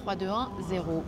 3, 2, 1, 0.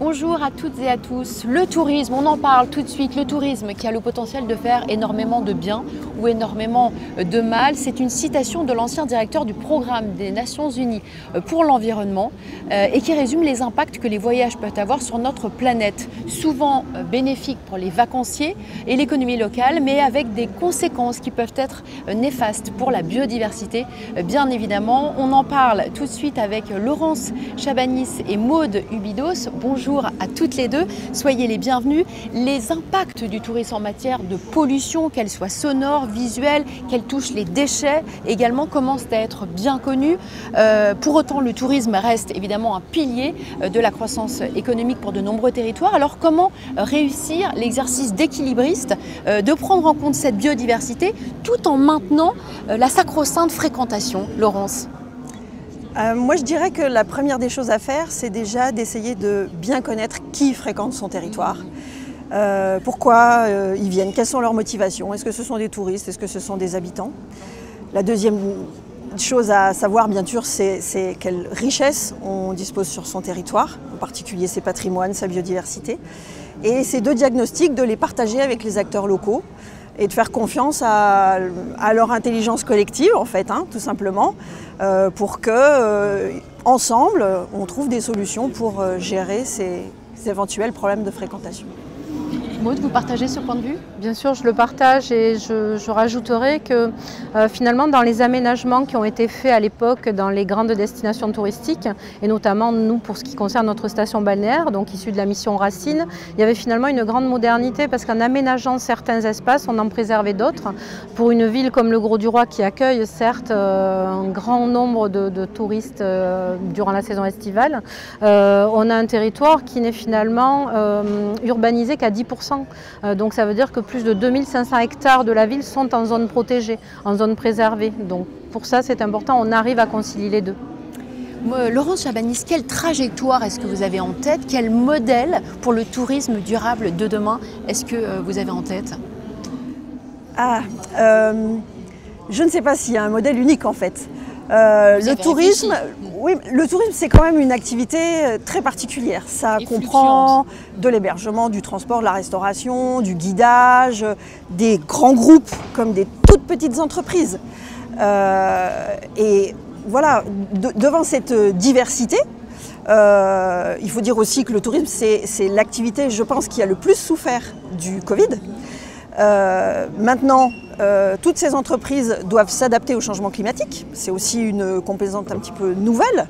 Bonjour à toutes et à tous. Le tourisme, on en parle tout de suite. Le tourisme qui a le potentiel de faire énormément de bien ou énormément de mal. C'est une citation de l'ancien directeur du programme des Nations Unies pour l'environnement et qui résume les impacts que les voyages peuvent avoir sur notre planète. Souvent bénéfiques pour les vacanciers et l'économie locale, mais avec des conséquences qui peuvent être néfastes pour la biodiversité, bien évidemment. On en parle tout de suite avec Laurence Chabanis et Maude Ubidos. Bonjour à toutes les deux, soyez les bienvenus. Les impacts du tourisme en matière de pollution, qu'elle soit sonore, visuelle, qu'elle touche les déchets, également commencent à être bien connus. Pour autant, le tourisme reste évidemment un pilier de la croissance économique pour de nombreux territoires. Alors comment réussir l'exercice d'équilibriste, de prendre en compte cette biodiversité tout en maintenant la sacro-sainte fréquentation, Laurence? Moi, je dirais que la première des choses à faire, c'est déjà d'essayer de bien connaître qui fréquente son territoire. Pourquoi ils viennent, quelles sont leurs motivations, est-ce que ce sont des touristes, est-ce que ce sont des habitants? La deuxième chose à savoir, bien sûr, c'est quelle richesse on dispose sur son territoire, en particulier ses patrimoines, sa biodiversité. Et ces deux diagnostics, de les partager avec les acteurs locaux et de faire confiance à leur intelligence collective, en fait, tout simplement, pour que, ensemble, on trouve des solutions pour gérer ces éventuels problèmes de fréquentation. Maude, vous partagez ce point de vue? Bien sûr, je le partage et je rajouterai que finalement dans les aménagements qui ont été faits à l'époque dans les grandes destinations touristiques, et notamment nous pour ce qui concerne notre station balnéaire, donc issue de la mission Racine, il y avait finalement une grande modernité parce qu'en aménageant certains espaces, on en préservait d'autres. Pour une ville comme le Grau-du-Roi qui accueille certes un grand nombre de touristes durant la saison estivale, on a un territoire qui n'est finalement urbanisé qu'à 10%. Donc ça veut dire que plus de 2500 hectares de la ville sont en zone protégée, en zone préservée. Donc pour ça c'est important, on arrive à concilier les deux. Laurence Chabanis, quelle trajectoire est-ce que vous avez en tête? Quel modèle pour le tourisme durable de demain est-ce que vous avez en tête? Je ne sais pas s'il y a un modèle unique en fait. Le tourisme, oui, le tourisme c'est quand même une activité très particulière. Ça comprend de l'hébergement, du transport, de la restauration, du guidage, des grands groupes comme des toutes petites entreprises. Et voilà, devant cette diversité, il faut dire aussi que le tourisme c'est l'activité, je pense, qui a le plus souffert du Covid. Maintenant, toutes ces entreprises doivent s'adapter au changement climatique. C'est aussi une composante un petit peu nouvelle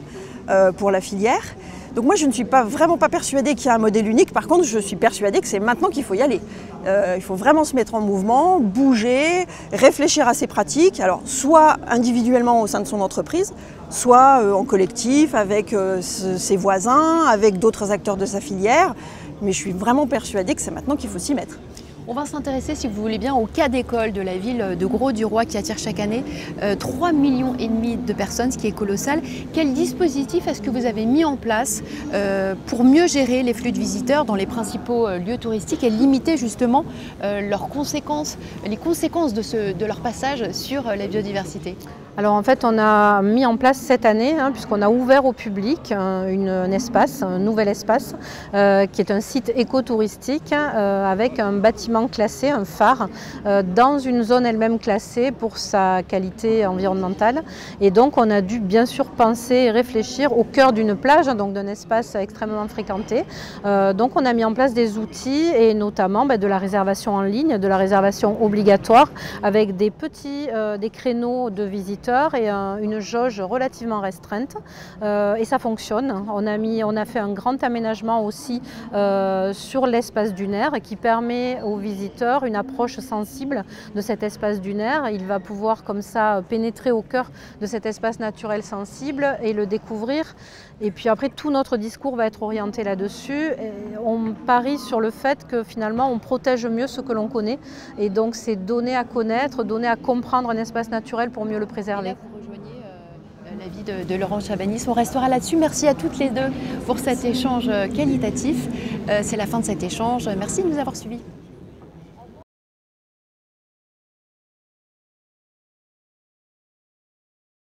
pour la filière. Donc moi, je ne suis vraiment pas persuadée qu'il y a un modèle unique. Par contre, je suis persuadée que c'est maintenant qu'il faut y aller. Il faut vraiment se mettre en mouvement, bouger, réfléchir à ses pratiques. Alors, soit individuellement au sein de son entreprise, soit en collectif avec ses voisins, avec d'autres acteurs de sa filière. Mais je suis vraiment persuadée que c'est maintenant qu'il faut s'y mettre. On va s'intéresser, si vous voulez bien, au cas d'école de la ville de Grau-du-Roi qui attire chaque année 3,5 millions de personnes, ce qui est colossal. Quel dispositif est-ce que vous avez mis en place pour mieux gérer les flux de visiteurs dans les principaux lieux touristiques et limiter justement leurs conséquences, les conséquences de leur passage sur la biodiversité? Alors en fait, on a mis en place cette année, puisqu'on a ouvert au public un nouvel espace, qui est un site écotouristique avec un bâtiment classé, un phare, dans une zone elle-même classée pour sa qualité environnementale. Et donc on a dû bien sûr penser et réfléchir au cœur d'une plage, donc d'un espace extrêmement fréquenté. Donc on a mis en place des outils et notamment de la réservation en ligne, de la réservation obligatoire avec des créneaux de visiteurs et une jauge relativement restreinte et ça fonctionne. On a fait un grand aménagement aussi sur l'espace dunaire qui permet aux visiteurs une approche sensible de cet espace dunaire. Il va pouvoir comme ça pénétrer au cœur de cet espace naturel sensible et le découvrir. Et puis après, tout notre discours va être orienté là-dessus. On parie sur le fait que finalement, on protège mieux ce que l'on connaît. Et donc, c'est donner à connaître, donner à comprendre un espace naturel pour mieux le préserver. Et là, vous rejoignez l'avis de Laurence Chabanis. On restera là-dessus. Merci à toutes les deux pour cet échange qualitatif. C'est la fin de cet échange. Merci de nous avoir suivis.